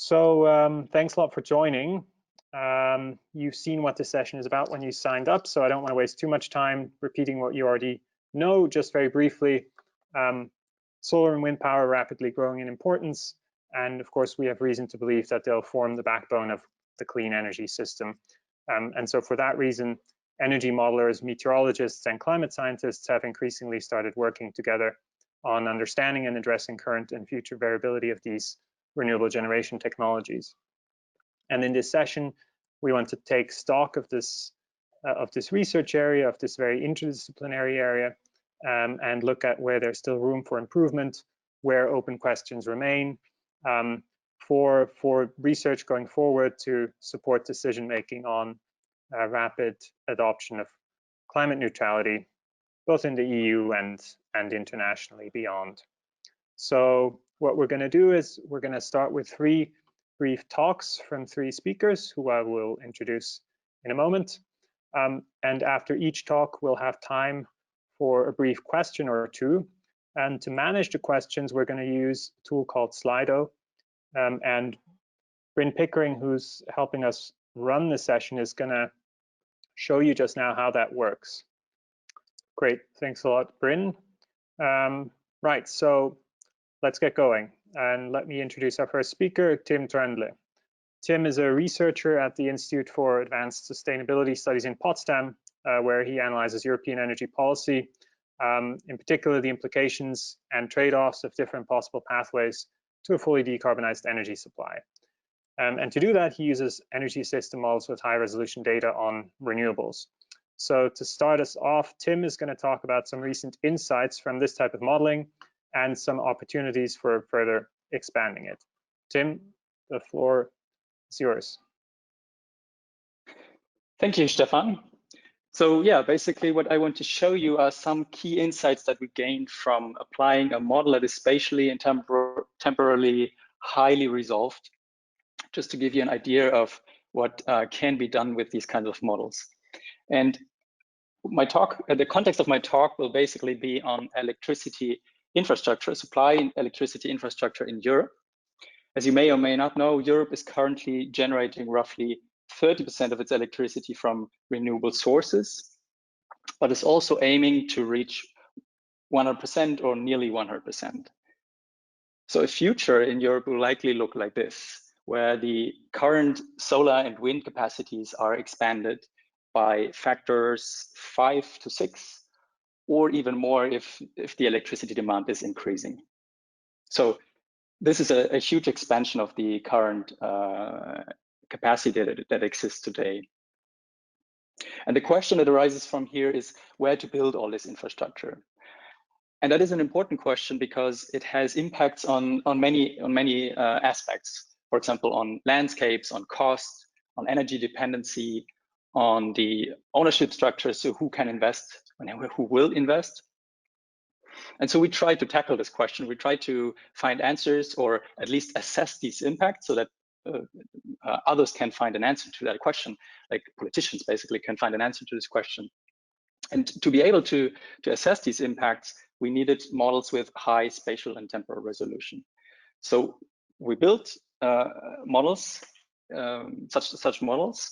So thanks a lot for joining. You've seen what this session is about when you signed up, so I don't want to waste too much time repeating what you already know. Just very briefly, solar and wind power are rapidly growing in importance, and of course we have reason to believe that they'll form the backbone of the clean energy system. And so for that reason, energy modelers, meteorologists, and climate scientists have increasingly started working together on understanding and addressing current and future variability of these renewable generation technologies. And in this session, we want to take stock of this research area, of this very interdisciplinary area, and look at where there's still room for improvement, where open questions remain, for research going forward to support decision-making on rapid adoption of climate neutrality, both in the EU and internationally beyond. So what we're going to do is we're going to start with 3 brief talks from 3 speakers who I will introduce in a moment. And after each talk, we'll have time for a brief question or 2. And to manage the questions, we're going to use a tool called Slido. And Bryn Pickering, who's helping us run the session, is going to show you just now how that works. Great, thanks a lot, Bryn. Right, so let's get going. And let me introduce our first speaker, Tim Trendle. Tim is a researcher at the Institute for Advanced Sustainability Studies in Potsdam, where he analyzes European energy policy, in particular the implications and trade-offs of different possible pathways to a fully decarbonized energy supply. And to do that, he uses energy system models with high-resolution data on renewables. So to start us off, Tim is going to talk about some recent insights from this type of modeling and some opportunities for further expanding it. Tim, the floor is yours. Thank you, Stefan. So yeah, basically what I want to show you are some key insights that we gained from applying a model that is spatially and temporally highly resolved, just to give you an idea of what can be done with these kinds of models. And my talk, the context of my talk will basically be on electricity infrastructure, supply and electricity infrastructure in Europe. As you may or may not know, Europe is currently generating roughly 30% of its electricity from renewable sources, but is also aiming to reach 100% or nearly 100%. So a future in Europe will likely look like this, where the current solar and wind capacities are expanded by factors 5 to 6, or even more if the electricity demand is increasing. So this is a huge expansion of the current capacity that exists today. And the question that arises from here is where to build all this infrastructure. And that is an important question because it has impacts on many aspects. For example, on landscapes, on cost, on energy dependency, on the ownership structure, so who can invest and who will invest. And so we try to tackle this question. We try to find answers or at least assess these impacts so that others can find an answer to that question, like politicians basically can find an answer to this question. And to be able to assess these impacts, we needed models with high spatial and temporal resolution. So we built models, such models.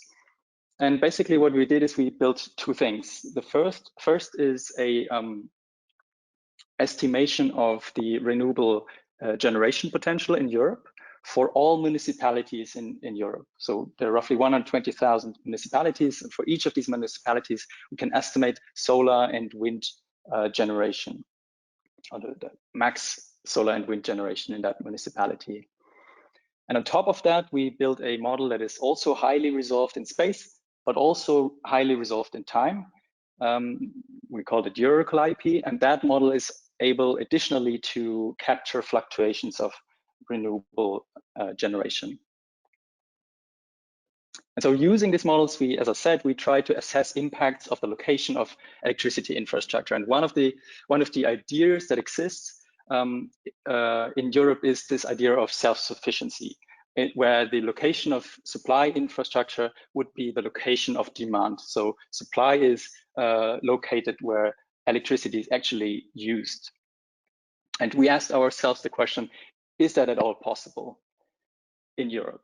And basically what we did is we built 2 things. The first is a estimation of the renewable generation potential in Europe for all municipalities in Europe. So there are roughly 120,000 municipalities, and for each of these municipalities, we can estimate solar and wind generation, or the max solar and wind generation in that municipality. And on top of that, we built a model that is also highly resolved in space, but also highly resolved in time. We called it Euracle IP, and that model is able additionally to capture fluctuations of renewable generation. And so using these models, as I said, we try to assess impacts of the location of electricity infrastructure. And one of the ideas that exists in Europe is this idea of self-sufficiency, where the location of supply infrastructure would be the location of demand. So supply is located where electricity is actually used. And we asked ourselves the question, is that at all possible? in Europe?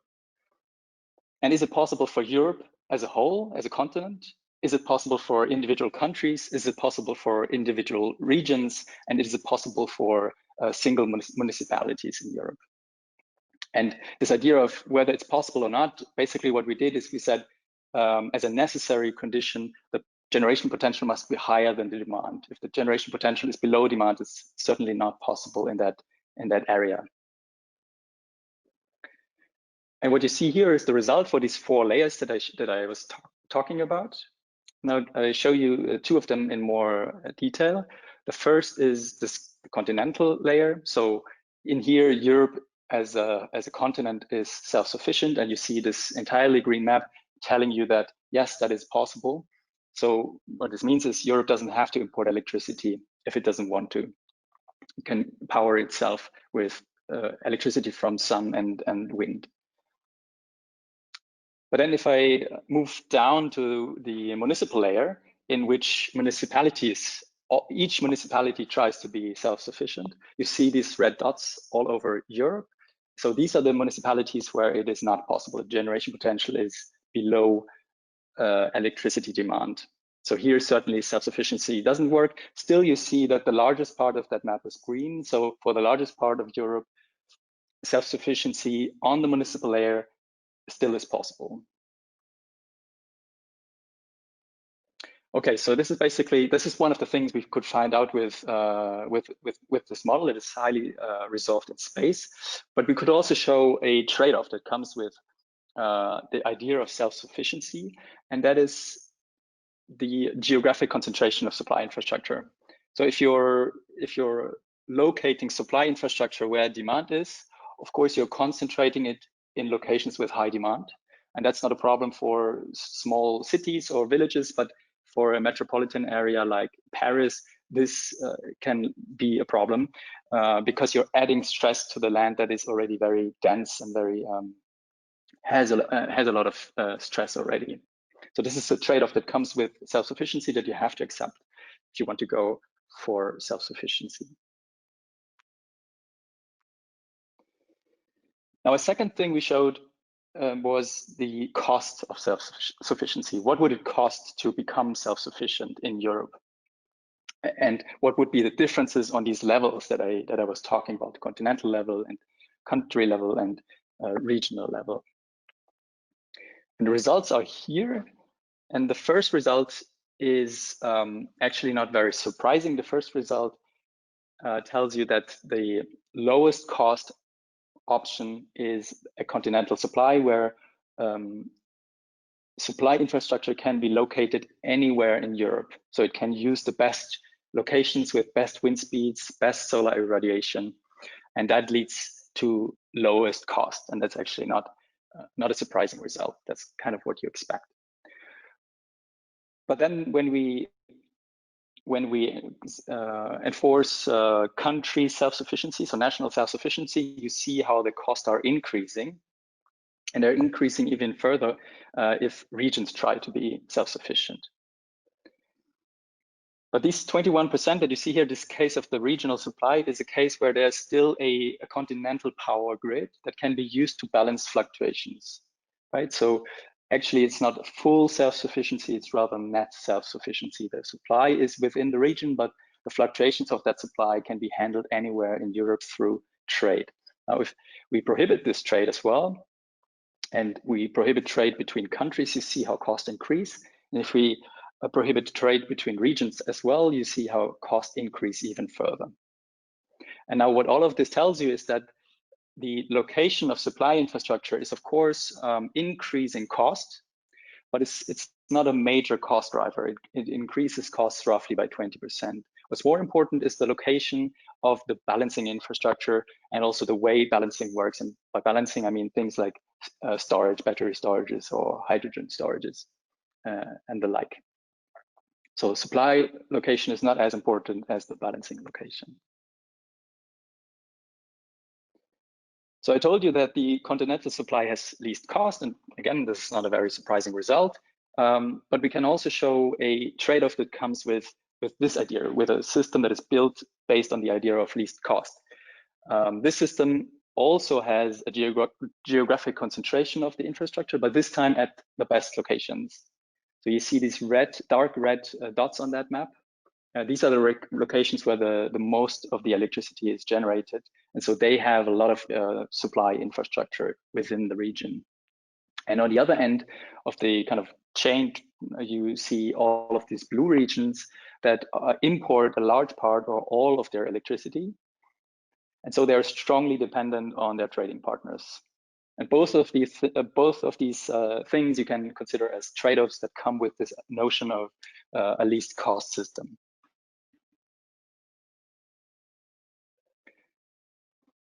And is it possible for Europe as a whole, as a continent? Is it possible for individual countries? Is it possible for individual regions? And is it possible for single municipalities in Europe? And this idea of whether it's possible or not, basically what we did is we said, as a necessary condition, the generation potential must be higher than the demand. If the generation potential is below demand, it's certainly not possible in that area. And what you see here is the result for these 4 layers that I was talking about. Now I show you 2 of them in more detail. The first is this continental layer. So in here, Europe as a continent is self-sufficient, and you see this entirely green map telling you that yes, that is possible. So what this means is Europe doesn't have to import electricity if it doesn't want to. It can power itself with electricity from sun and wind. But then if I move down to the municipal layer, in which municipalities, each municipality tries to be self-sufficient, you see these red dots all over Europe. So these are the municipalities where it is not possible. The generation potential is below electricity demand. So here certainly self-sufficiency doesn't work. Still, you see that the largest part of that map is green. So for the largest part of Europe, self-sufficiency on the municipal layer still is possible. Okay, so this is one of the things we could find out with this model. It is highly resolved in space, but we could also show a trade-off that comes with the idea of self-sufficiency, and that is the geographic concentration of supply infrastructure. So if you're locating supply infrastructure where demand is, of course you're concentrating it in locations with high demand, and that's not a problem for small cities or villages, but for a metropolitan area like Paris, this can be a problem because you're adding stress to the land that is already very dense and very has a lot of stress already. So this is a trade-off that comes with self-sufficiency that you have to accept if you want to go for self-sufficiency. Now, a second thing we showed was the cost of self-sufficiency. What would it cost to become self-sufficient in Europe? And what would be the differences on these levels that I was talking about, continental level and country level and regional level? And the results are here. And the first result is actually not very surprising. The first result tells you that the lowest cost option is a continental supply, where supply infrastructure can be located anywhere in Europe. So it can use the best locations with best wind speeds, best solar irradiation, and that leads to lowest cost. And that's actually not a surprising result. That's kind of what you expect. But then when we enforce country self-sufficiency, so national self-sufficiency, you see how the costs are increasing, and they're increasing even further if regions try to be self-sufficient. But these 21% that you see here, this case of the regional supply, is a case where there's still a continental power grid that can be used to balance fluctuations, right? So actually, it's not full self-sufficiency, it's rather net self-sufficiency. The supply is within the region, but the fluctuations of that supply can be handled anywhere in Europe through trade. Now, if we prohibit this trade as well, and we prohibit trade between countries, you see how costs increase. And if we prohibit trade between regions as well, you see how costs increase even further. And now what all of this tells you is that the location of supply infrastructure is, of course, increasing cost, but it's not a major cost driver. It increases costs roughly by 20%. What's more important is the location of the balancing infrastructure and also the way balancing works. And by balancing, I mean things like storage, battery storages, or hydrogen storages, and the like. So supply location is not as important as the balancing location. So I told you that the continental supply has least cost, and again, this is not a very surprising result, but we can also show a trade-off that comes with this idea, with a system that is built based on the idea of least cost. This system also has a geographic concentration of the infrastructure, but this time at the best locations. So you see these dark red dots on that map. These are the locations where the most of the electricity is generated. And so they have a lot of supply infrastructure within the region. And on the other end of the kind of chain, you see all of these blue regions that import a large part or all of their electricity. And so they're strongly dependent on their trading partners. And both of these things you can consider as trade-offs that come with this notion of a least cost system.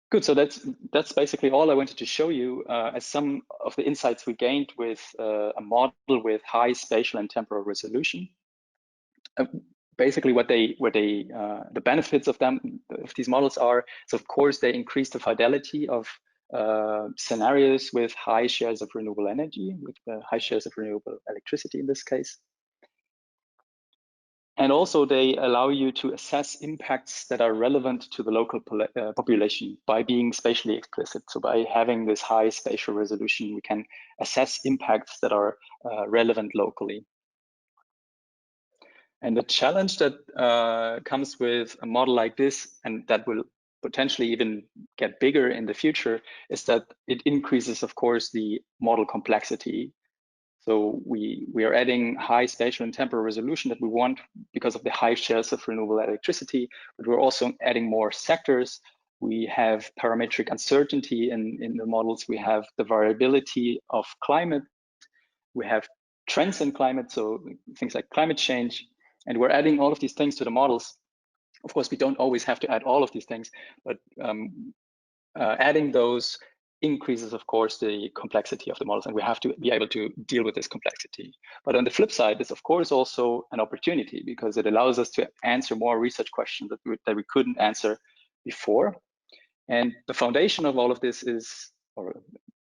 Good, so that's basically all I wanted to show you as some of the insights we gained with a model with high spatial and temporal resolution. Basically, the benefits of these models are, so of course they increase the fidelity of scenarios with high shares of renewable energy, with high shares of renewable electricity in this case. And also they allow you to assess impacts that are relevant to the local population by being spatially explicit. So by having this high spatial resolution, we can assess impacts that are relevant locally. And the challenge that comes with a model like this, and that will potentially even get bigger in the future, is that it increases, of course, the model complexity. So we are adding high spatial and temporal resolution that we want because of the high shares of renewable electricity, but we're also adding more sectors. We have parametric uncertainty in the models. We have the variability of climate. We have trends in climate, so things like climate change. And we're adding all of these things to the models. Of course, we don't always have to add all of these things, but adding those increases, of course, the complexity of the models, and we have to be able to deal with this complexity. But on the flip side, it's of course also an opportunity because it allows us to answer more research questions that we couldn't answer before. And the foundation of all of this is, or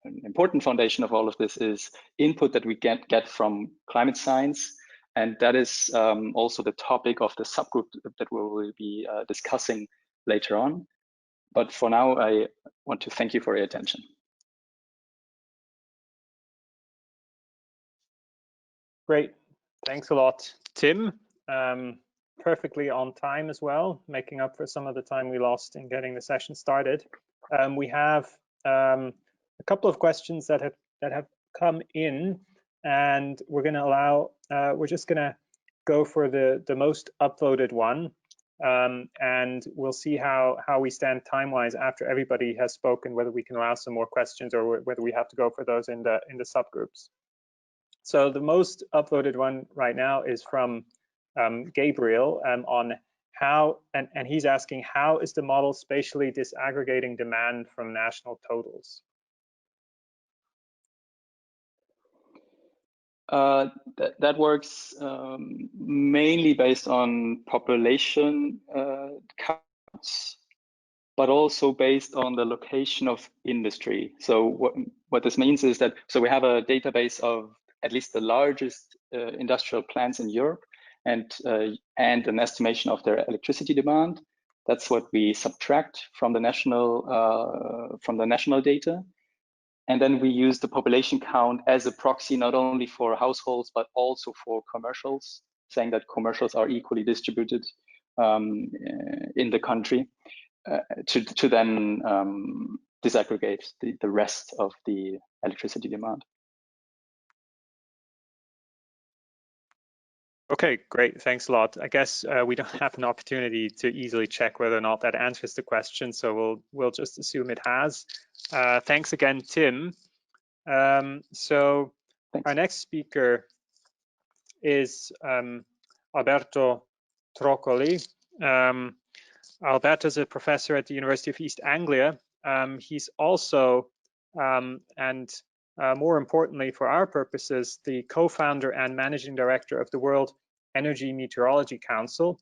an important foundation of all of this is input that we get from climate science. And that is also the topic of the subgroup that we will be discussing later on. But for now, I want to thank you for your attention. Great. Thanks a lot, Tim. Perfectly on time as well, making up for some of the time we lost in getting the session started. We have a couple of questions that have come in, and we're going to allow. We're just going to go for the most upvoted one. And we'll see how we stand time-wise after everybody has spoken, whether we can allow some more questions or whether we have to go for those in the subgroups. So the most upvoted one right now is from Gabriel on how, and he's asking, how is the model spatially disaggregating demand from national totals? That works mainly based on population counts, but also based on the location of industry. So what this means is that, so we have a database of at least the largest industrial plants in Europe and an estimation of their electricity demand. That's what we subtract from the national data. And then we use the population count as a proxy, not only for households, but also for commercials, saying that commercials are equally distributed in the country to then disaggregate the rest of the electricity demand. Okay, great. Thanks a lot. I guess we don't have an opportunity to easily check whether or not that answers the question, so we'll just assume it has. Thanks again, Tim. So Thanks. Our next speaker is Alberto Troccoli. Alberto is a professor at the University of East Anglia. He's also, more importantly for our purposes, the co-founder and managing director of the World Energy Meteorology Council.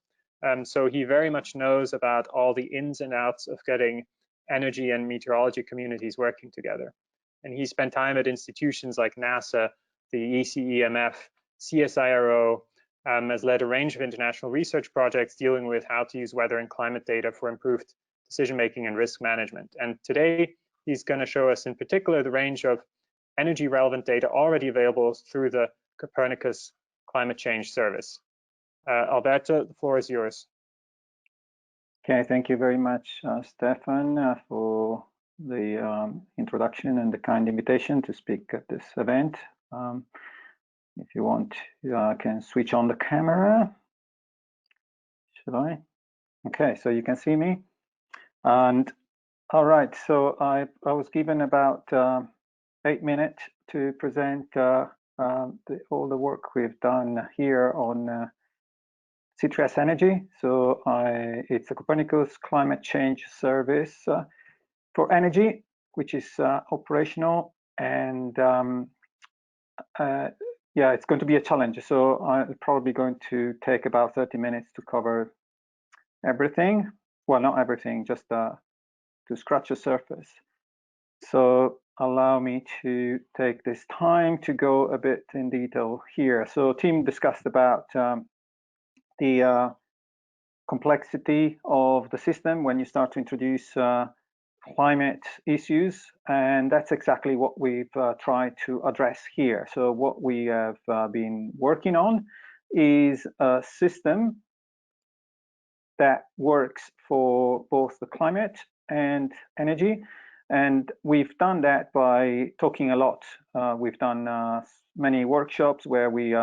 So he very much knows about all the ins and outs of getting energy and meteorology communities working together. And he spent time at institutions like NASA, the ECEMF, CSIRO, has led a range of international research projects dealing with how to use weather and climate data for improved decision-making and risk management. And today, he's going to show us in particular the range of energy relevant data already available through the Copernicus Climate Change Service. Alberto, the floor is yours. Okay, thank you very much, Stefan, for the introduction and the kind invitation to speak at this event. If you want, I can switch on the camera. Should I? Okay, so you can see me. And all right, so I was given about 8 minutes to present all the work we've done here on C3S Energy. So it's a Copernicus Climate Change Service for energy, which is operational, and yeah, it's going to be a challenge. So I'm probably going to take about 30 minutes to cover everything. Well, not everything, just to scratch the surface. So allow me to take this time to go a bit in detail here. So Tim discussed about the complexity of the system when you start to introduce climate issues, and that's exactly what we've tried to address here. So what we have been working on is a system that works for both the climate and energy, and we've done that by talking a lot. We've done many workshops where we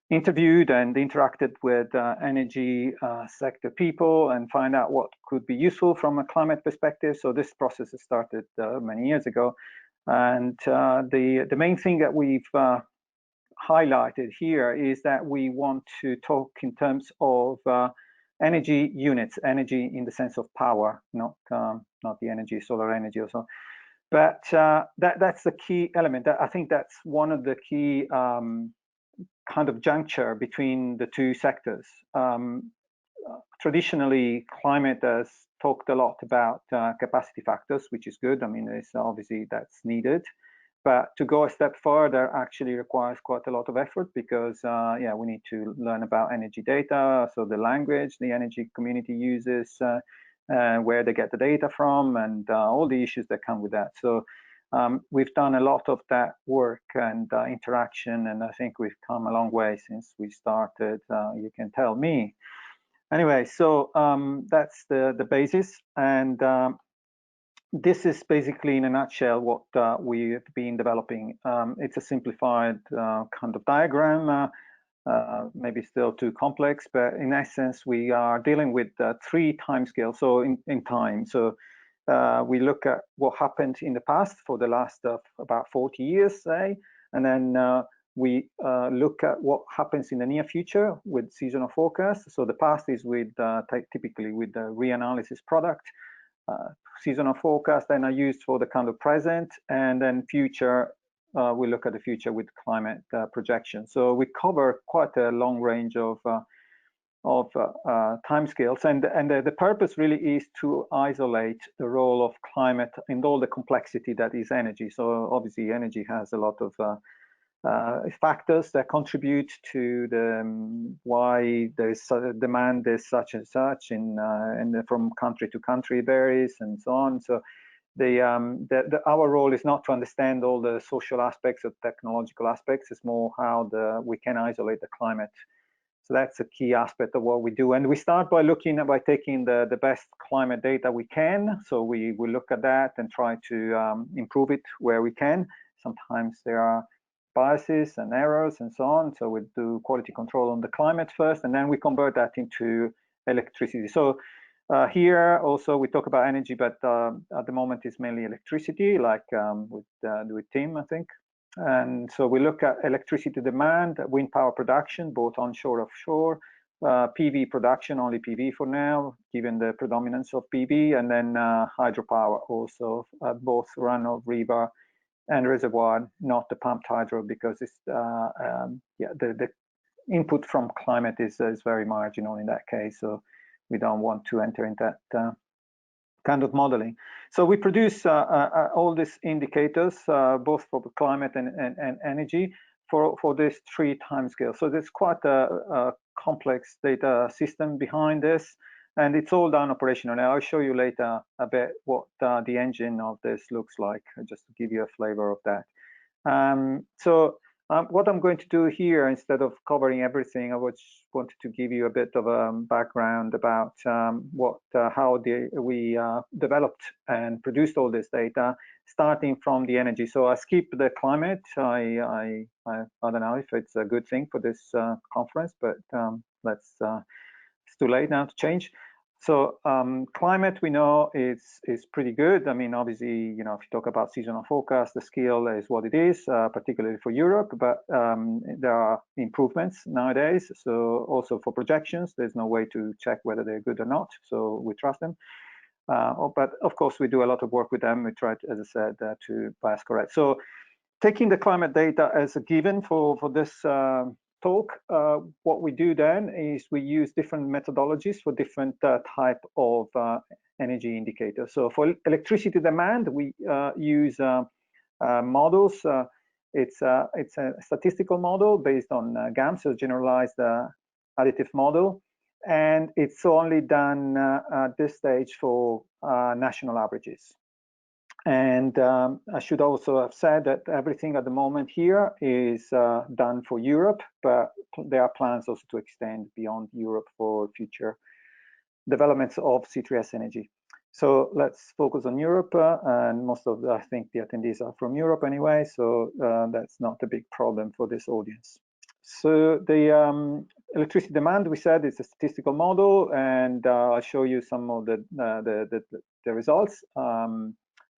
interviewed and interacted with energy sector people and find out what could be useful from a climate perspective. So this process has started many years ago. And the main thing that we've highlighted here is that we want to talk in terms of energy units, energy in the sense of power, not the energy, solar energy or so. But that's the key element. I think that's one of the key kind of juncture between the two sectors. Traditionally, climate has talked a lot about capacity factors, which is good. I mean, it's obviously that's needed. But to go a step further actually requires quite a lot of effort because, yeah, we need to learn about energy data, so the language the energy community uses, where they get the data from, and all the issues that come with that. So we've done a lot of that work and interaction, and I think we've come a long way since we started. You can tell me. Anyway, so that's the basis, and this is basically in a nutshell what we've been developing. It's a simplified kind of diagram, maybe still too complex, but in essence, we are dealing with 3 timescales. So in time, so we look at what happened in the past for the last about 40 years, say, and then we look at what happens in the near future with seasonal forecast. So the past is with typically with the reanalysis product. Seasonal forecast then are used for the kind of present, and then future, we look at the future with climate projection. So we cover quite a long range of timescales, and the purpose really is to isolate the role of climate and all the complexity that is energy. So obviously energy has a lot of factors that contribute to the why there's demand is such and such, and from country to country varies and so on. So our role is not to understand all the social aspects or technological aspects. It's more how we can isolate the climate. So that's a key aspect of what we do. And we start by taking the best climate data we can. So we look at that and try to improve it where we can. Sometimes there are biases and errors and so on. So we do quality control on the climate first, and then we convert that into electricity. So here also we talk about energy, but at the moment it's mainly electricity, like with Tim, I think. And so we look at electricity demand, wind power production, both onshore, offshore, PV production, only PV for now, given the predominance of PV, and then hydropower also, both run-of river and reservoir, not the pumped hydro, because it's yeah, the input from climate is very marginal in that case. So we don't want to enter in that kind of modeling. So we produce all these indicators, both for the climate and energy, for this 3 timescales. So there's quite a complex data system behind this. and it's all done operational. Now I'll show you later a bit what the engine of this looks like, just to give you a flavor of that. What I'm going to do here, instead of covering everything, I just wanted to give you a bit of a background about how we developed and produced all this data, starting from the energy. So I skip the climate. I don't know if it's a good thing for this conference, but it's too late now to change. So climate, we know is pretty good. I mean, obviously, you know, if you talk about seasonal forecast, the scale is what it is, particularly for Europe, but there are improvements nowadays. So also for projections, there's no way to check whether they're good or not. So we trust them. But of course, we do a lot of work with them. We try, as I said, to bias correct. So taking the climate data as a given for this talk, what we do then is we use different methodologies for different type of energy indicators. So for electricity demand, we use models. It's a statistical model based on GAMS, so generalized additive model, and it's only done at this stage for national averages. And I should also have said that everything at the moment here is done for Europe, but there are plans also to extend beyond Europe for future developments of C3S energy. So let's focus on Europe, and most of I think the attendees are from Europe anyway, so that's not a big problem for this audience. So the electricity demand, we said, is a statistical model, and I'll show you some of the results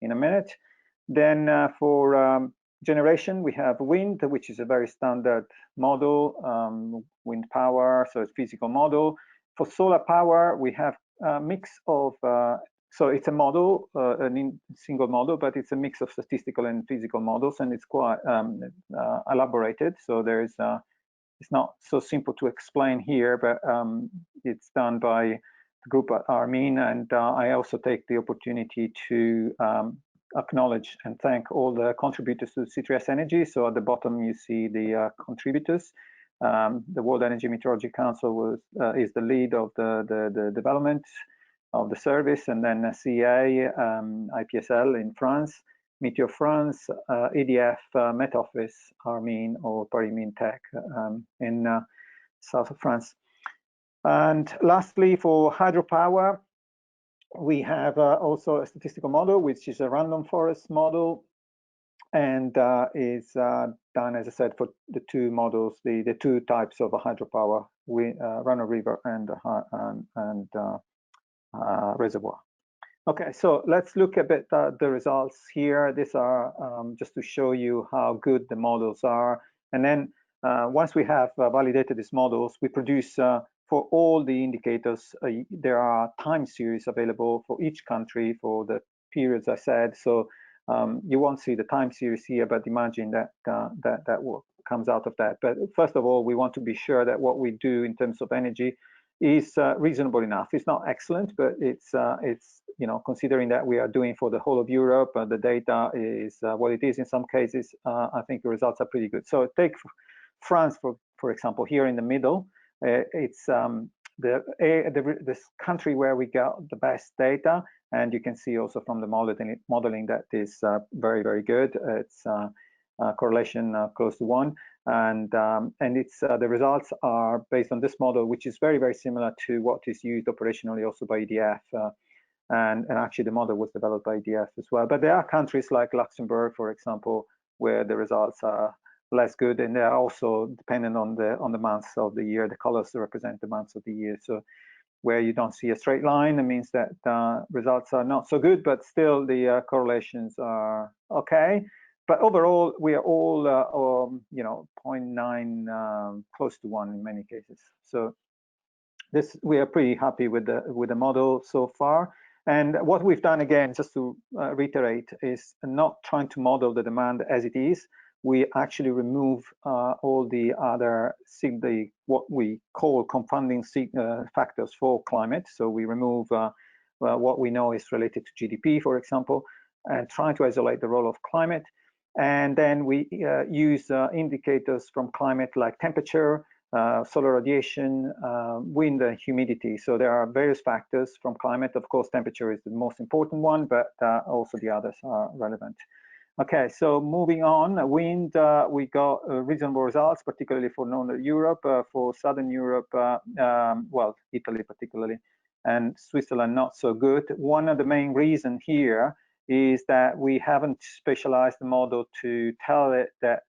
in a minute. Then for generation, we have wind, which is a very standard model, wind power, so it's physical model. For solar power, we have a mix of, so it's a model, a single model, but it's a mix of statistical and physical models, and it's quite elaborated. So there's, it's not so simple to explain here, but it's done by the group at Armin, and I also take the opportunity to acknowledge and thank all the contributors to C3S Energy. So at the bottom you see the contributors. The World Energy Meteorology Council is the lead of the development of the service, and then CA, IPSL in France, Meteor France, EDF, Met Office, Armin, or Paris Mines Tech in south of France. And lastly, for hydropower, we have also a statistical model, which is a random forest model, and is done, as I said, for the two models, the two types of hydropower, run-of-river and reservoir. Okay, so let's look a bit at the results here. These are just to show you how good the models are. And then once we have validated these models, we produce for all the indicators, there are time series available for each country for the periods I said. So you won't see the time series here, but imagine that that comes out of that. But first of all, we want to be sure that what we do in terms of energy is reasonable enough. It's not excellent, but it's you know, considering that we are doing for the whole of Europe, the data is what it is. In some cases, I think the results are pretty good. So take France for example, here in the middle. It's this country where we got the best data, and you can see also from the modeling that is very, very good. It's correlation close to 1, and it's the results are based on this model, which is very, very similar to what is used operationally also by EDF, and actually the model was developed by EDF as well. But there are countries like Luxembourg, for example, where the results are less good, and they are also dependent on the months of the year. The colors represent the months of the year. So where you don't see a straight line, it means that results are not so good, but still the correlations are okay. But overall, we are all you know, 0.9, close to 1 in many cases. So this, we are pretty happy with the model so far. And what we've done, again, just to reiterate, is not trying to model the demand as it is. We actually remove all the other what we call confounding factors for climate. So we remove what we know is related to GDP, for example, and try to isolate the role of climate. And then we use indicators from climate like temperature, solar radiation, wind and humidity. So there are various factors from climate. Of course, temperature is the most important one, but also the others are relevant. Okay, so moving on, wind, we got reasonable results, particularly for Northern Europe, for Southern Europe, well, Italy particularly, and Switzerland not so good. One of the main reasons here is that we haven't specialized the model to tell it that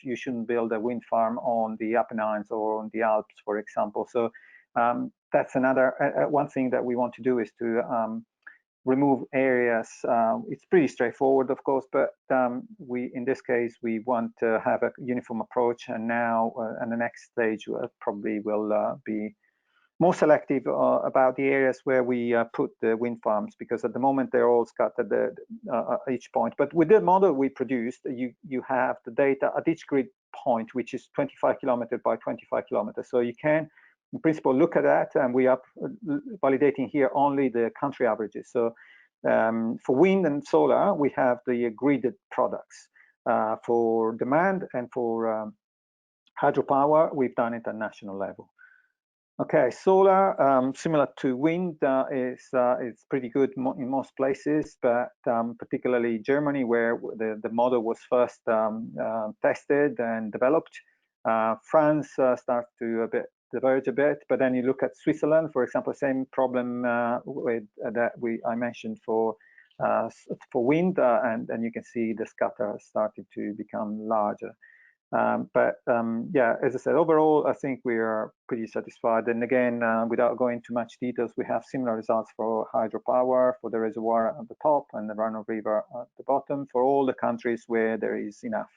you shouldn't build a wind farm on the Apennines or on the Alps, for example. So that's another one thing that we want to do, is to remove areas. It's pretty straightforward, of course, but in this case, we want to have a uniform approach. And now, and the next stage probably will be more selective about the areas where we put the wind farms, because at the moment they're all scattered at each point. But with the model we produced, you have the data at each grid point, which is 25 kilometers by 25 kilometers. So you can, in principle, look at that, and we are validating here only the country averages. So for wind and solar, we have the gridded products. For demand and for hydropower, we've done it at national level. Okay, solar, similar to wind, is pretty good in most places, but particularly Germany, where the model was first tested and developed. France starts to diverge a bit, but then you look at Switzerland, for example, same problem with that I mentioned for wind, and you can see the scatter started to become larger. Yeah, as I said, overall, I think we are pretty satisfied. And again, without going into much details, we have similar results for hydropower, for the reservoir at the top and the run of river at the bottom, for all the countries where there is enough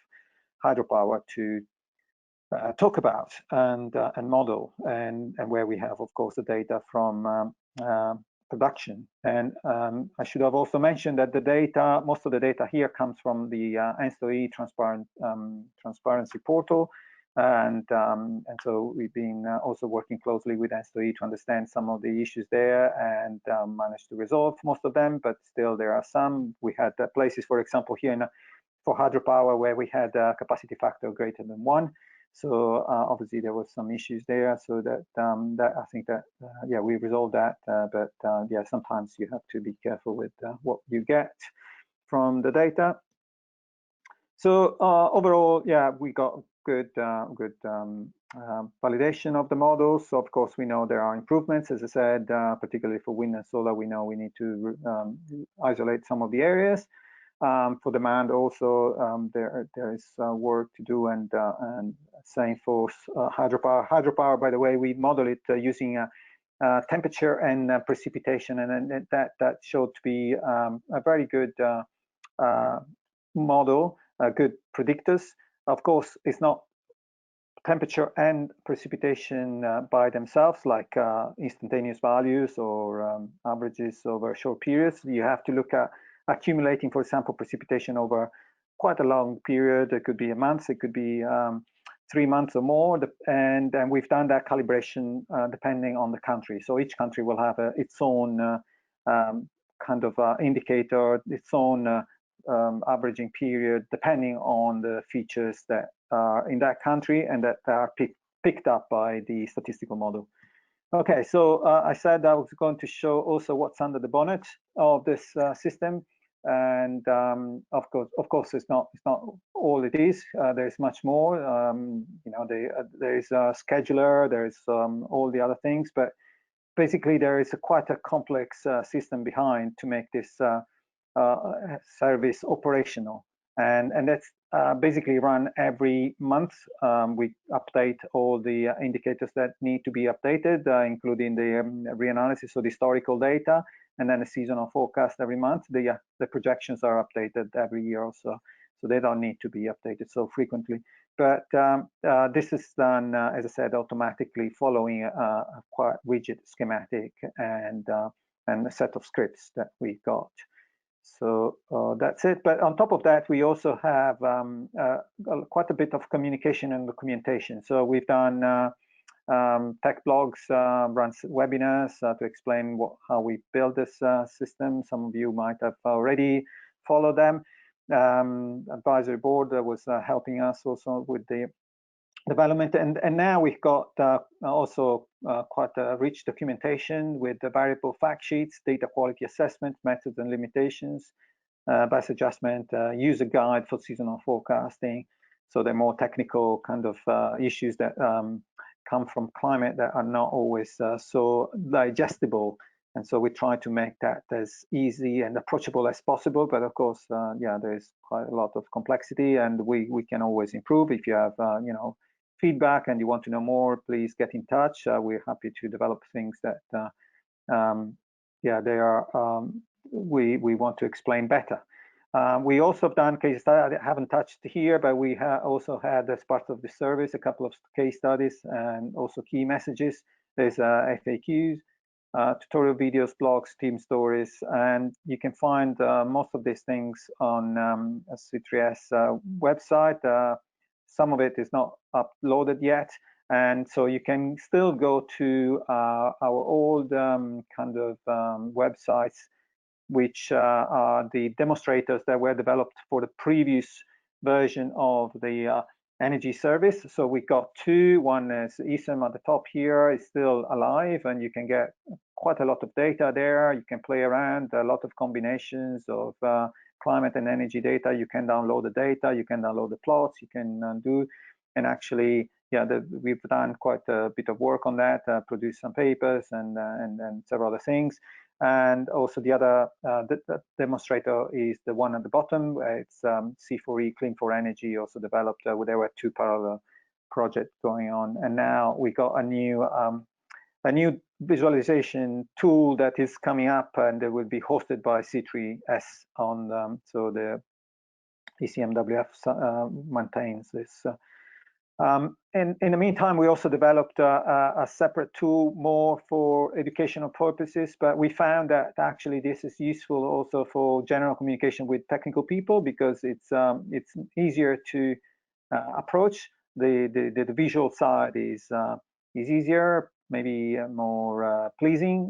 hydropower to talk about and model, and where we have, of course, the data from production. And I should have also mentioned that the data, most of the data here comes from the ENSTO-E transparency portal, and so we've been also working closely with ENSTO-E to understand some of the issues there, and managed to resolve most of them, but still there are some. We had places, for example, here for hydropower, where we had a capacity factor greater than 1. So obviously there was some issues there, so that I think that yeah, we resolved that, but yeah, sometimes you have to be careful with what you get from the data. So overall, yeah, we got good validation of the models. So of course we know there are improvements, as I said, particularly for wind and solar. We know we need to isolate some of the areas. For demand also, there is work to do, and same for hydropower. Hydropower, by the way, we model it using temperature and precipitation, and that showed to be a very good model, good predictors. Of course, it's not temperature and precipitation by themselves, like instantaneous values or averages over short periods. You have to look at accumulating, for example, precipitation over quite a long period. It could be a month, it could be 3 months or more, and we've done that calibration depending on the country. So each country will have its own kind of indicator, its own averaging period, depending on the features that are in that country and that are picked up by the statistical model. Okay, so I said I was going to show also what's under the bonnet of this system, and of course, it's not all it is. There's much more. You know, there is a scheduler, there's all the other things, but basically there is quite a complex system behind to make this service operational, and that's basically run every month. We update all the indicators that need to be updated, including the reanalysis of the historical data, and then a seasonal forecast every month. The projections are updated every year also, so they don't need to be updated so frequently. But this is done, as I said, automatically, following a quite rigid schematic and a set of scripts that we got. So that's it. But on top of that, we also have quite a bit of communication and documentation. So we've done tech blogs, run webinars to explain how we build this system. Some of you might have already followed them. Advisory board was helping us also with the development, and now we've got also quite a rich documentation with the variable fact sheets, data quality assessment, methods and limitations, bias adjustment, user guide for seasonal forecasting. So they're more technical kind of issues that come from climate that are not always so digestible. And so we try to make that as easy and approachable as possible. But of course, yeah, there's quite a lot of complexity, and we can always improve. If you have, you know, feedback and you want to know more, please get in touch. We're happy to develop things that, yeah, they are. We want to explain better. We also have done case studies. I haven't touched here, but we also had, as part of the service, a couple of case studies and also key messages. There's FAQs, tutorial videos, blogs, team stories, and you can find most of these things on C3S website. Some of it is not uploaded yet, and so you can still go to our old kind of websites, which are the demonstrators that were developed for the previous version of the energy service. So we got two. One is ESM at the top here, is still alive, and you can get quite a lot of data there. You can play around, a lot of combinations of climate and energy data. You can download the data, you can download the plots, you can do, and actually, yeah, we've done quite a bit of work on that, produced some papers and several other things. And also the other the demonstrator is the one at the bottom. It's C4E, Clean for Energy, also developed. There were two parallel projects going on, and now we got a new visualization tool that is coming up, and it will be hosted by C3S on so the ECMWF maintains this. In the meantime, we also developed a separate tool more for educational purposes, but we found that actually this is useful also for general communication with technical people, because it's easier to approach. The visual side is easier, maybe more pleasing,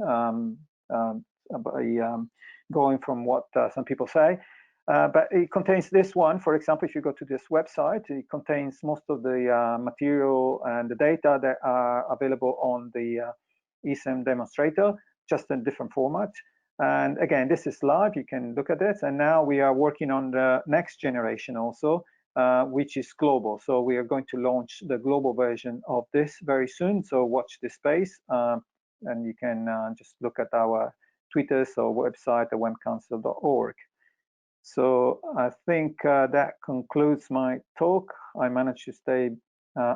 going from what some people say. But it contains this one. For example, if you go to this website, it contains most of the material and the data that are available on the ESM demonstrator, just in different format. And again, this is live. You can look at this. And now we are working on the next generation also, which is global. So we are going to launch the global version of this very soon. So watch this space. And you can just look at our Twitters or website at wemcouncil.org. So I think that concludes my talk. I managed to stay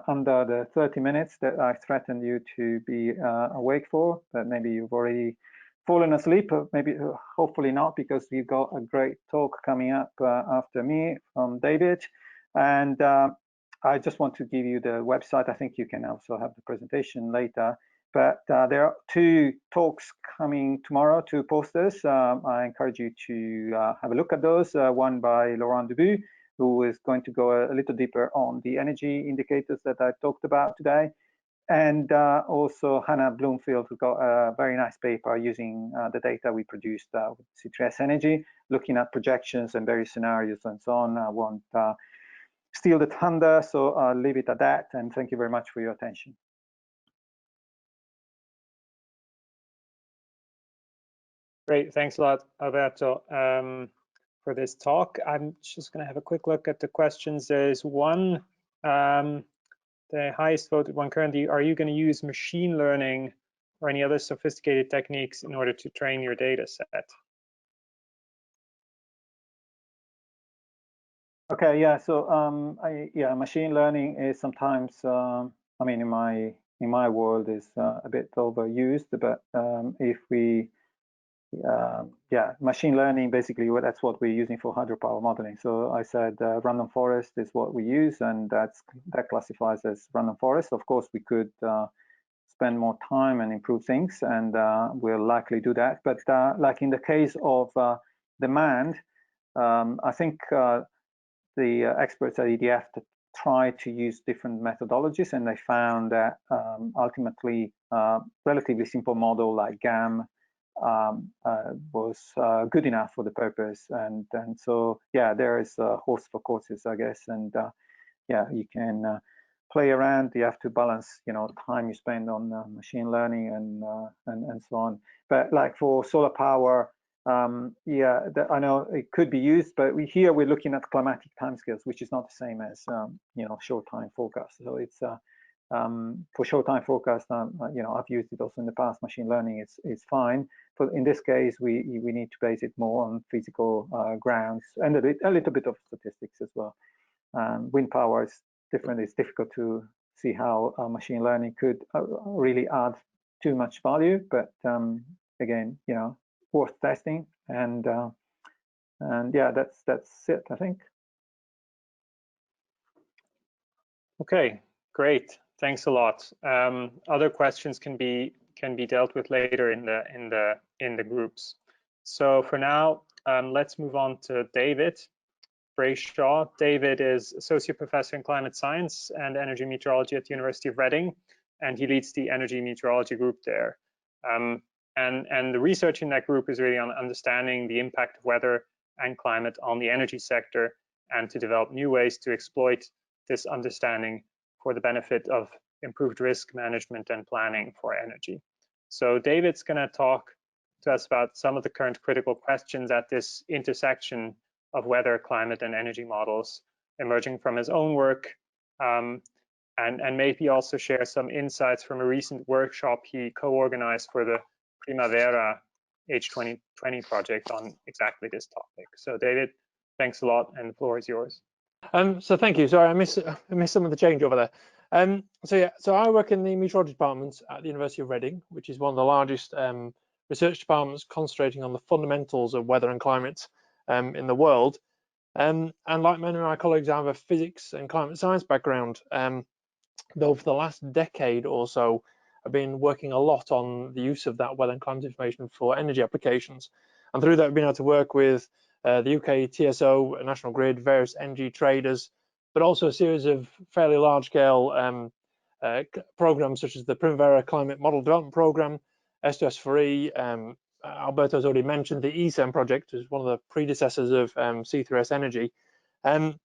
under the 30 minutes that I threatened you to be awake for, but maybe you've already fallen asleep, maybe hopefully not, because we've got a great talk coming up after me from David. And I just want to give you the website. I think you can also have the presentation later. But there are two talks coming tomorrow, two posters. I encourage you to have a look at those. One by Laurent Dubu, who is going to go a little deeper on the energy indicators that I talked about today. And also Hannah Bloomfield, who got a very nice paper using the data we produced with C3S Energy, looking at projections and various scenarios and so on. I won't steal the thunder, so I'll leave it at that. And thank you very much for your attention. Great, thanks a lot, Alberto, for this talk. I'm just going to have a quick look at the questions. There's one, the highest voted one currently. Are you going to use machine learning or any other sophisticated techniques in order to train your data set? Okay, yeah. So yeah, machine learning is sometimes, I mean, in my world, is a bit overused. But if we yeah, machine learning, basically, that's what we're using for hydropower modeling. So I said random forest is what we use, and that classifies as random forest. Of course, we could spend more time and improve things, and we'll likely do that. But like in the case of demand, I think the experts at EDF tried to use different methodologies, and they found that ultimately relatively simple model like GAM was good enough for the purpose. And so yeah, there is a horse for courses, I guess. And yeah, you can play around. You have to balance, time you spend on machine learning and so on. But like for solar power, yeah, I know it could be used, but here we're looking at climatic timescales, which is not the same as short time forecast. So it's for short time forecast, I've used it also in the past. Machine learning is fine. But in this case, we need to base it more on physical grounds and a little bit of statistics as well. Wind power is different. It's difficult to see how machine learning could really add too much value. But again, worth testing. And yeah, that's it, I think. Okay, great. Thanks a lot. Other questions can be dealt with later in the groups. So for now, let's move on to David Brayshaw. David is Associate Professor in Climate Science and Energy Meteorology at the University of Reading, and he leads the Energy Meteorology group there. And the research in that group is really on understanding the impact of weather and climate on the energy sector, and to develop new ways to exploit this understanding for the benefit of improved risk management and planning for energy. So David's going to talk to us about some of the current critical questions at this intersection of weather, climate, and energy models emerging from his own work, and maybe also share some insights from a recent workshop he co-organized for the Primavera H2020 project on exactly this topic. So David, thanks a lot, and the floor is yours. So thank you. Sorry, I missed some of the change over there. So I work in the meteorology department at the University of Reading, which is one of the largest research departments concentrating on the fundamentals of weather and climate in the world. And like many of my colleagues, I have a physics and climate science background. Though for the last decade or so, I've been working a lot on the use of that weather and climate information for energy applications. And through that, I've been able to work with the UK TSO, National Grid, various energy traders, but also a series of fairly large-scale programs such as the Primavera Climate Model Development Program, S2S4E. Alberto's already mentioned the ESEM project, which is one of the predecessors of C3S Energy. And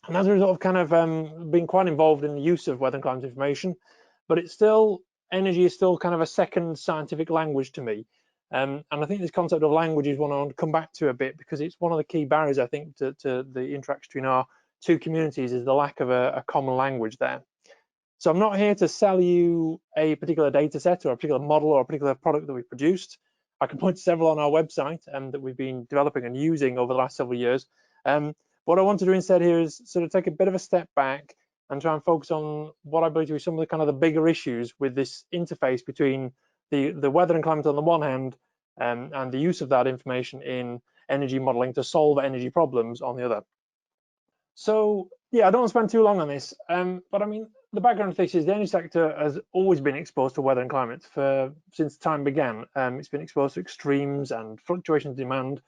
as a result of kind of being quite involved in the use of weather and climate information, but energy is still kind of a second scientific language to me. And I think this concept of language is one I want to come back to a bit, because it's one of the key barriers, I think, to the interaction between our two communities, is the lack of a common language there. So I'm not here to sell you a particular data set or a particular model or a particular product that we've produced. I can point to several on our website that we've been developing and using over the last several years. What I want to do instead here is sort of take a bit of a step back and try and focus on what I believe to be some of the kind of the bigger issues with this interface between the weather and climate on the one hand, and the use of that information in energy modeling to solve energy problems on the other. So yeah, I don't want to spend too long on this, but I mean, the background of this is the energy sector has always been exposed to weather and climate since time began. It's been exposed to extremes and fluctuations in demand,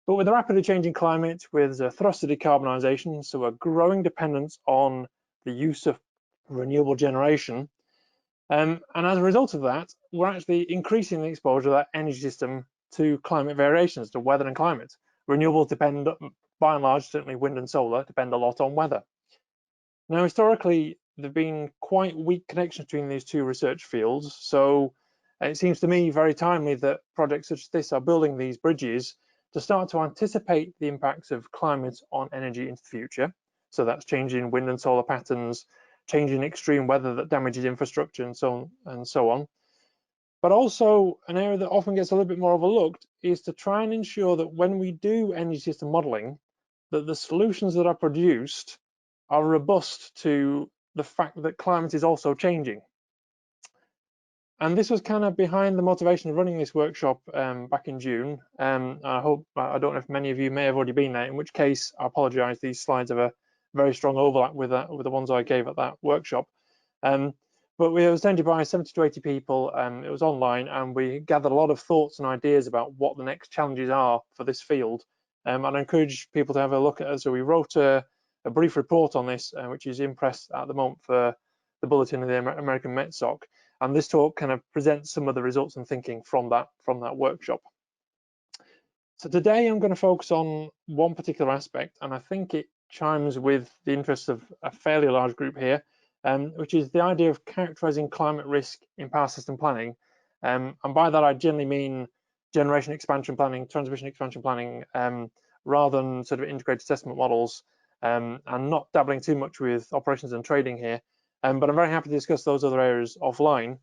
but with a rapidly changing climate, with a thrust to decarbonisation, so a growing dependence on the use of renewable generation, and as a result of that, we're actually increasing the exposure of that energy system to climate variations, to weather and climate. Renewables depend, by and large, certainly wind and solar, depend a lot on weather. Now, historically, there have been quite weak connections between these two research fields, so it seems to me very timely that projects such as this are building these bridges to start to anticipate the impacts of climate on energy into the future. So that's changing wind and solar patterns, changing extreme weather that damages infrastructure and so on. But also an area that often gets a little bit more overlooked is to try and ensure that when we do energy system modeling, that the solutions that are produced are robust to the fact that climate is also changing. And this was kind of behind the motivation of running this workshop back in June. I don't know if many of you may have already been there, in which case I apologize, these slides have a very strong overlap with the ones I gave at that workshop. But we were attended by 70 to 80 people, it was online, and we gathered a lot of thoughts and ideas about what the next challenges are for this field. And I encourage people to have a look at it. So we wrote a brief report on this, which is in press at the moment for the Bulletin of the American MetSoc. And this talk kind of presents some of the results and thinking from that workshop. So today I'm going to focus on one particular aspect, and I think it chimes with the interests of a fairly large group here, which is the idea of characterizing climate risk in power system planning. And by that, I generally mean generation expansion planning, transmission expansion planning, rather than sort of integrated assessment models, and not dabbling too much with operations and trading here. But I'm very happy to discuss those other areas offline.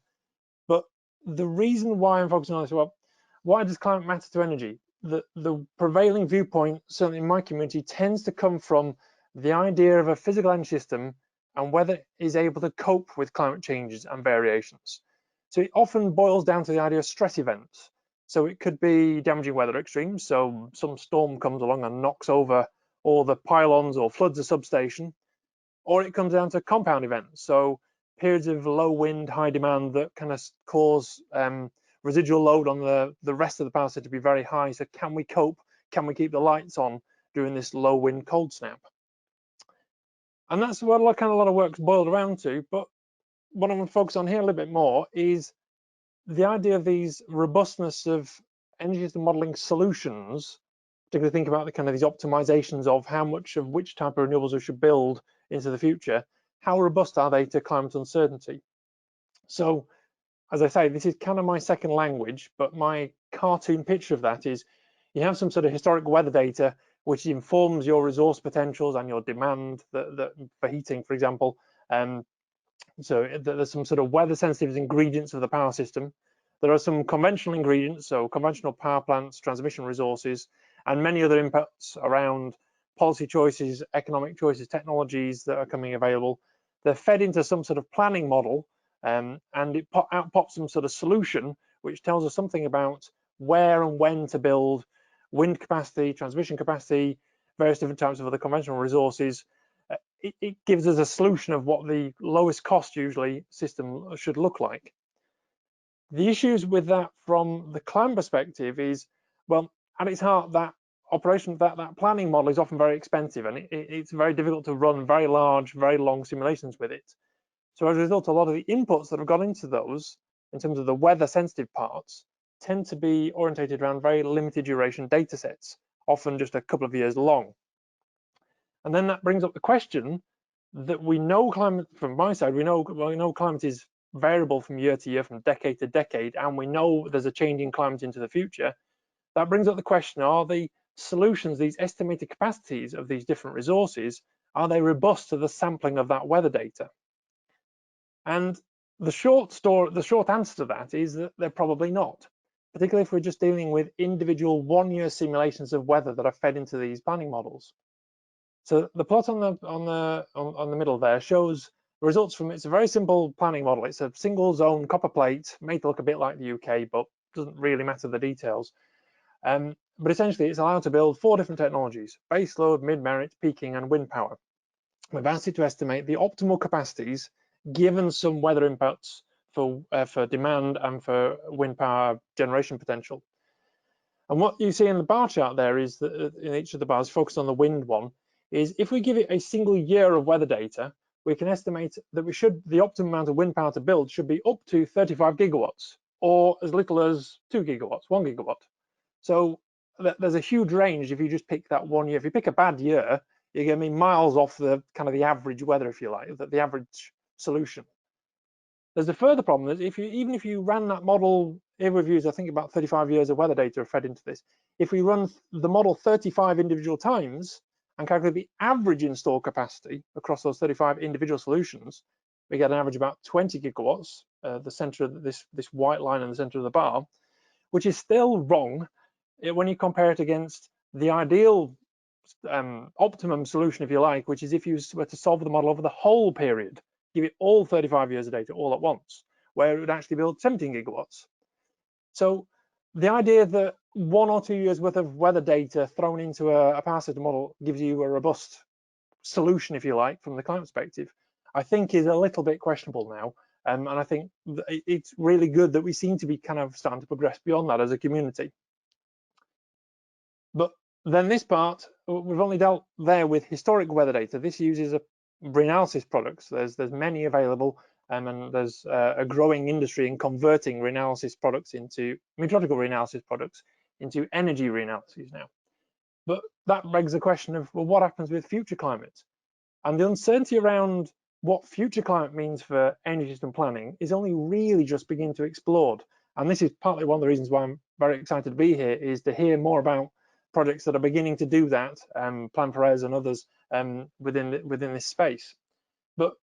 But the reason why I'm focusing on this, well, why does climate matter to energy? The prevailing viewpoint, certainly in my community, tends to come from the idea of a physical energy system and whether it is able to cope with climate changes and variations. So it often boils down to the idea of stress events. So it could be damaging weather extremes. So some storm comes along and knocks over all the pylons or floods a substation, or it comes down to compound events. So periods of low wind, high demand that kind of cause residual load on the rest of the power set to be very high. So can we cope? Can we keep the lights on during this low wind cold snap? And that's what a lot of work's boiled around to. But what I'm going to focus on here a little bit more is the idea of these robustness of energy system modeling solutions, particularly think about the kind of these optimizations of how much of which type of renewables we should build into the future. How robust are they to climate uncertainty? So, as I say, this is kind of my second language, but my cartoon picture of that is you have some sort of historic weather data which informs your resource potentials and your demand for heating, for example. So there's some sort of weather sensitive ingredients of the power system. There are some conventional ingredients, so conventional power plants, transmission resources, and many other inputs around policy choices, economic choices, technologies that are coming available. They're fed into some sort of planning model, and it pops some sort of solution which tells us something about where and when to build wind capacity, transmission capacity, various different types of other conventional resources. It gives us a solution of what the lowest cost usually system should look like. The issues with that from the climate perspective is, well, at its heart, that operation, that planning model is often very expensive, and it's very difficult to run very large, very long simulations with it. So as a result, a lot of the inputs that have gone into those, in terms of the weather sensitive parts, tend to be orientated around very limited duration data sets, often just a couple of years long. And then that brings up the question that we know climate, from my side, we know climate is variable from year to year, from decade to decade, and we know there's a changing climate into the future. That brings up the question, are the solutions, these estimated capacities of these different resources, are they robust to the sampling of that weather data? And the short answer to that is that they're probably not, particularly if we're just dealing with individual one-year simulations of weather that are fed into these planning models. So the plot on the middle there shows results from, it's a very simple planning model. It's a single zone copper plate, made to look a bit like the UK, but doesn't really matter the details. But essentially it's allowed to build 4 different technologies: base load, mid-merit, peaking, and wind power. We've asked it to estimate the optimal capacities given some weather inputs for demand and for wind power generation potential. And what you see in the bar chart there is that in each of the bars, focused on the wind one, is if we give it a single year of weather data, we can estimate that the optimum amount of wind power to build should be up to 35 gigawatts, or as little as 2 gigawatts, 1 gigawatt. So there's a huge range if you just pick that 1 year. If you pick a bad year, you're going to be miles off the kind of the average weather, if you like, the average solution. There's a further problem that even if you ran that model, here we've used, I think, about 35 years of weather data are fed into this. If we run the model 35 individual times and calculate the average installed capacity across those 35 individual solutions, we get an average about 20 gigawatts, the center of this white line in the center of the bar, which is still wrong when you compare it against the ideal optimum solution, if you like, which is if you were to solve the model over the whole period, give it all 35 years of data all at once, where it would actually build 17 gigawatts. So the idea that 1 or 2 years worth of weather data thrown into a power system model gives you a robust solution, if you like, from the climate perspective, I think is a little bit questionable now. And I think it's really good that we seem to be kind of starting to progress beyond that as a community. But then this part, we've only dealt there with historic weather data. This uses reanalysis products. There's many available, and there's a growing industry in converting reanalysis products into meteorological reanalysis products into energy reanalysis now. But that begs the question of, well, what happens with future climate? And the uncertainty around what future climate means for energy system planning is only really just beginning to explore. And this is partly one of the reasons why I'm very excited to be here, is to hear more about projects that are beginning to do that, Plan for Airs and others within this space. But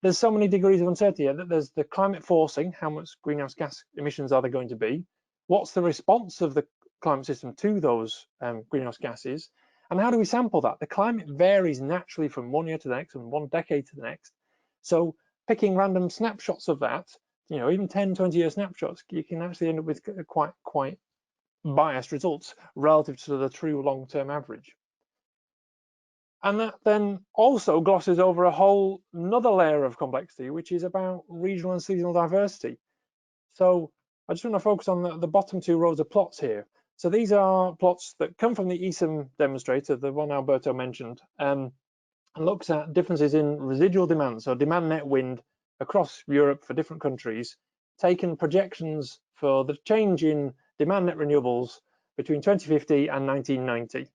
there's so many degrees of uncertainty here that there's the climate forcing, how much greenhouse gas emissions are there going to be? What's the response of the climate system to those greenhouse gases? And how do we sample that? The climate varies naturally from one year to the next and one decade to the next. So picking random snapshots of that, even 10, 20-year snapshots, you can actually end up with quite biased results relative to the true long-term average. And that then also glosses over a whole another layer of complexity, which is about regional and seasonal diversity. So I just want to focus on the bottom two rows of plots here. So these are plots that come from the ESM demonstrator, the one Alberto mentioned, and looks at differences in residual demand, so demand net wind across Europe for different countries, taken projections for the change in demand net renewables between 2050 and 1990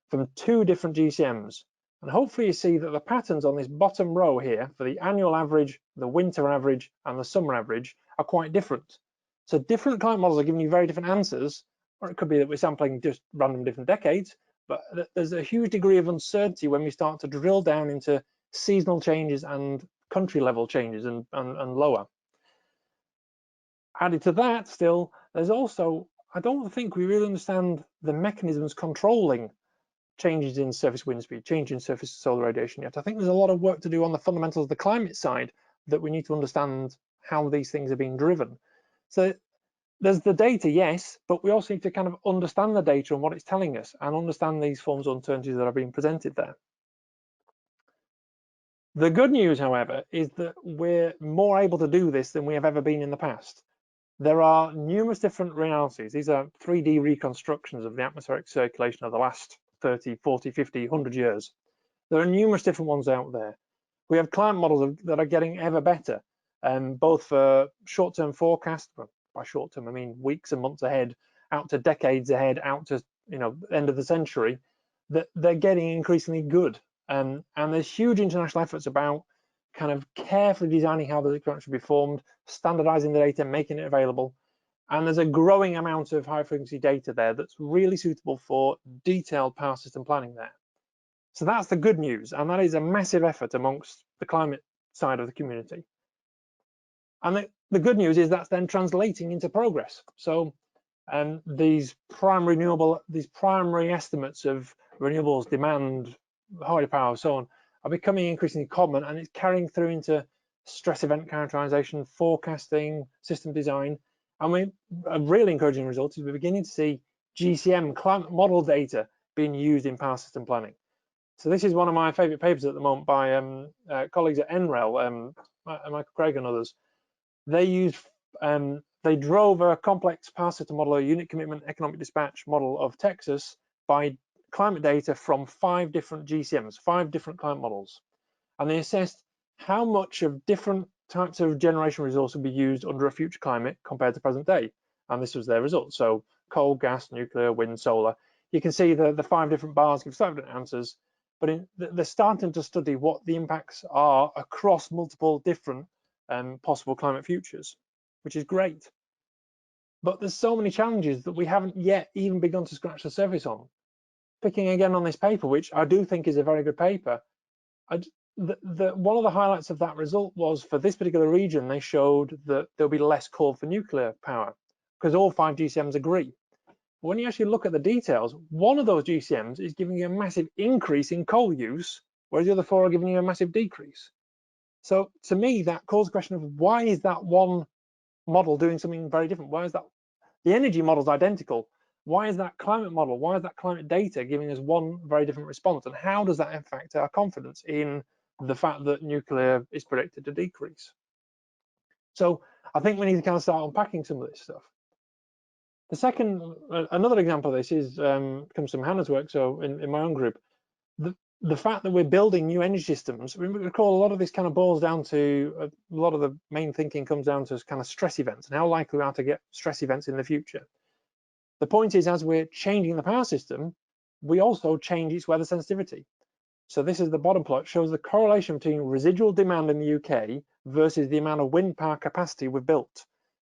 from 2 different GCMs. And hopefully you see that the patterns on this bottom row here for the annual average, the winter average, and the summer average are quite different. So different climate models are giving you very different answers, or it could be that we're sampling just random different decades, but there's a huge degree of uncertainty when we start to drill down into seasonal changes and country level changes and lower. Added to that still, there's also, I don't think we really understand the mechanisms controlling changes in surface wind speed, change in surface solar radiation yet. I think there's a lot of work to do on the fundamentals of the climate side that we need to understand how these things are being driven. So there's the data, yes, but we also need to kind of understand the data and what it's telling us and understand these forms of uncertainties that are being presented there. The good news, however, is that we're more able to do this than we have ever been in the past. There are numerous different realities. These are 3D reconstructions of the atmospheric circulation of the last 30, 40, 50, 100 years. There are numerous different ones out there. We have climate models that are getting ever better, both for short-term forecast. By short-term, I mean weeks and months ahead, out to decades ahead, out to end of the century. That they're getting increasingly good, and there's huge international efforts about kind of carefully designing how the experiments should be formed, standardizing the data, making it available. And there's a growing amount of high frequency data there that's really suitable for detailed power system planning there. So that's the good news, and that is a massive effort amongst the climate side of the community. And the good news is that's then translating into progress. So these primary estimates of renewables demand, hydropower, so on, are becoming increasingly common, and it's carrying through into stress event characterization, forecasting, system design. And a really encouraging result is we're beginning to see GCM climate model data being used in power system planning. So this is one of my favorite papers at the moment by colleagues at NREL, Michael Craig and others. They drove a complex power system model, a unit commitment economic dispatch model of Texas by climate data from 5 different GCMs, 5 different climate models. And they assessed how much of different types of generation resource would be used under a future climate compared to present day. And this was their result. So coal, gas, nuclear, wind, solar. You can see the 5 different bars give slightly different answers, but they're starting to study what the impacts are across multiple different possible climate futures, which is great. But there's so many challenges that we haven't yet even begun to scratch the surface on. Picking again on this paper, which I do think is a very good paper, one of the highlights of that result was for this particular region, they showed that there'll be less call for nuclear power because all 5 GCMs agree. But when you actually look at the details, one of those GCMs is giving you a massive increase in coal use, whereas the other 4 are giving you a massive decrease. So to me, that calls the question of why is that one model doing something very different? Why is that the energy model is identical? Why is that climate model, why is that climate data giving us one very different response? And how does that affect our confidence in the fact that nuclear is predicted to decrease? So I think we need to kind of start unpacking some of this stuff. The second, another example of this is comes from Hannah's work. So in my own group, the fact that we're building new energy systems, we recall a lot of this kind of boils down to, a lot of the main thinking comes down to kind of stress events and how likely we are to get stress events in the future. The point is, as we're changing the power system, we also change its weather sensitivity. So this is the bottom plot, shows the correlation between residual demand in the UK versus the amount of wind power capacity we've built.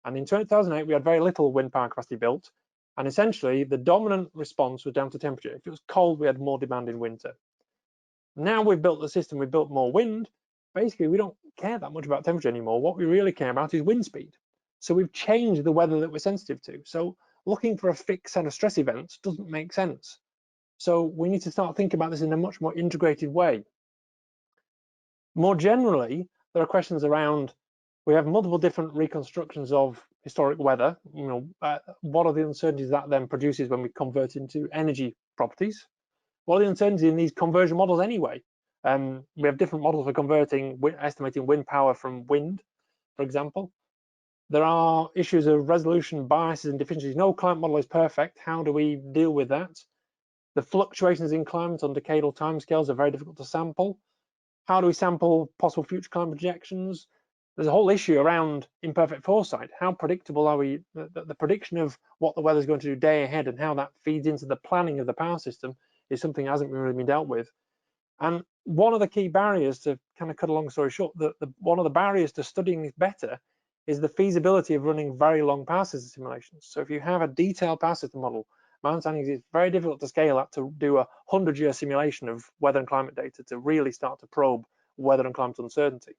And in 2008, we had very little wind power capacity built. And essentially, the dominant response was down to temperature. If it was cold, we had more demand in winter. Now we've built the system, we've built more wind. Basically, we don't care that much about temperature anymore. What we really care about is wind speed. So we've changed the weather that we're sensitive to. So looking for a fixed set of stress events doesn't make sense. So we need to start thinking about this in a much more integrated way. More generally, there are questions around, we have multiple different reconstructions of historic weather. What are the uncertainties that then produces when we convert into energy properties? What are the uncertainties in these conversion models anyway? We have different models for converting, estimating wind power from wind, for example. There are issues of resolution biases and deficiencies. No climate model is perfect. How do we deal with that? The fluctuations in climate on decadal timescales are very difficult to sample. How do we sample possible future climate projections? There's a whole issue around imperfect foresight. How predictable are we? The prediction of what the weather is going to do day ahead and how that feeds into the planning of the power system is something that hasn't really been dealt with. And one of the key barriers, to kind of cut a long story short, one of the barriers to studying this better is the feasibility of running very long power system simulations. So if you have a detailed power system model, my understanding is it's very difficult to scale up to do a 100-year simulation of weather and climate data to really start to probe weather and climate uncertainty.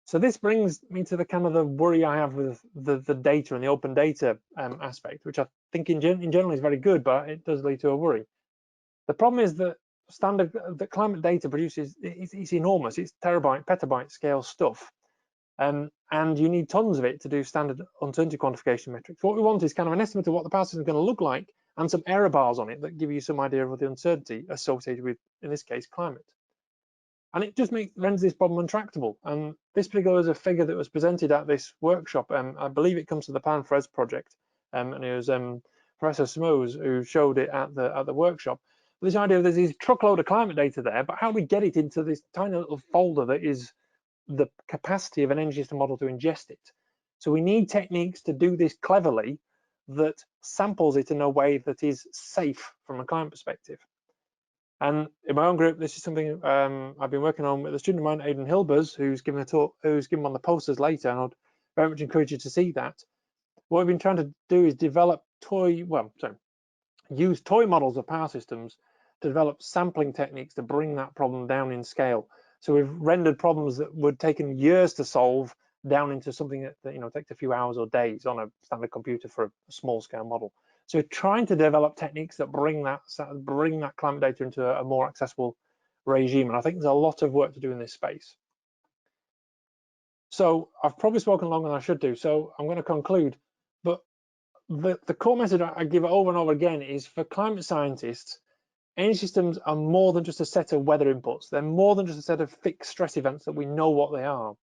So this brings me to the kind of the worry I have with the data and the open data aspect, which I think in general is very good, but it does lead to a worry. The problem is that the climate data produces, it's enormous, it's terabyte, petabyte scale stuff. And you need tons of it to do standard uncertainty quantification metrics. What we want is kind of an estimate of what the power system is going to look like and some error bars on it that give you some idea of the uncertainty associated with, in this case, climate. And it just renders this problem intractable. And this particular is a figure that was presented at this workshop. I believe it comes to the Plan for ES project, and it was Professor Smoes who showed it at the workshop. This idea of there's this truckload of climate data there, but how do we get it into this tiny little folder that is the capacity of an energy system model to ingest it? So we need techniques to do this cleverly that samples it in a way that is safe from a climate perspective. And in my own group, this is something I've been working on with a student of mine, Aidan Hilbers, who's given a talk, who's given on the posters later, and I'd very much encourage you to see that. What we've been trying to do is use toy models of power systems to develop sampling techniques to bring that problem down in scale. So we've rendered problems that would take years to solve down into something that takes a few hours or days on a standard computer for a small scale model. So we're trying to develop techniques that bring that climate data into a more accessible regime. And I think there's a lot of work to do in this space. So I've probably spoken longer than I should do, so I'm going to conclude. But the core message I give over and over again is, for climate scientists, energy systems are more than just a set of weather inputs. They're more than just a set of fixed stress events that we know what they are.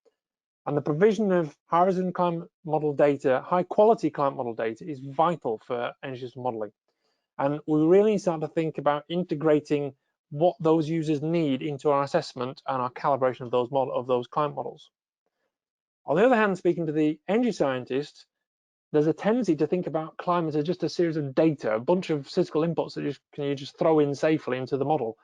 And the provision of high-resolution climate model data, high-quality climate model data, is vital for energy system modeling. And we really need to start to think about integrating what those users need into our assessment and our calibration of those climate models. On the other hand, speaking to the energy scientists, there's a tendency to think about climate as just a series of data, a bunch of statistical inputs that you just throw in safely into the model.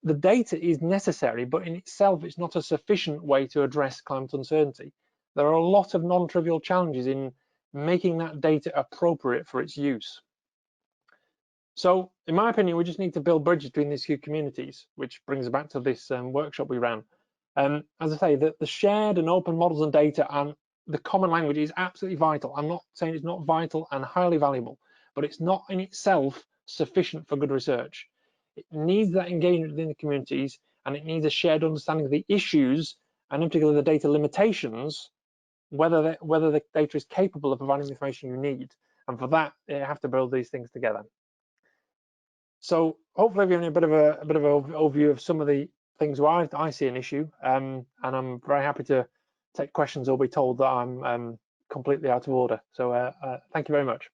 The data is necessary, but in itself, it's not a sufficient way to address climate uncertainty. There are a lot of non-trivial challenges in making that data appropriate for its use. So, in my opinion, we just need to build bridges between these two communities, which brings us back to this workshop we ran. As I say, the shared and open models and data and the common language is absolutely vital. I'm not saying it's not vital and highly valuable, but it's not in itself sufficient for good research. It needs that engagement within the communities, and it needs a shared understanding of the issues, and in particular the data limitations, whether the data is capable of providing the information you need. And for that, you have to build these things together. So hopefully I've given you a bit of an overview of some of the things where I see an issue, and I'm very happy to take questions or be told that I'm completely out of order. So thank you very much.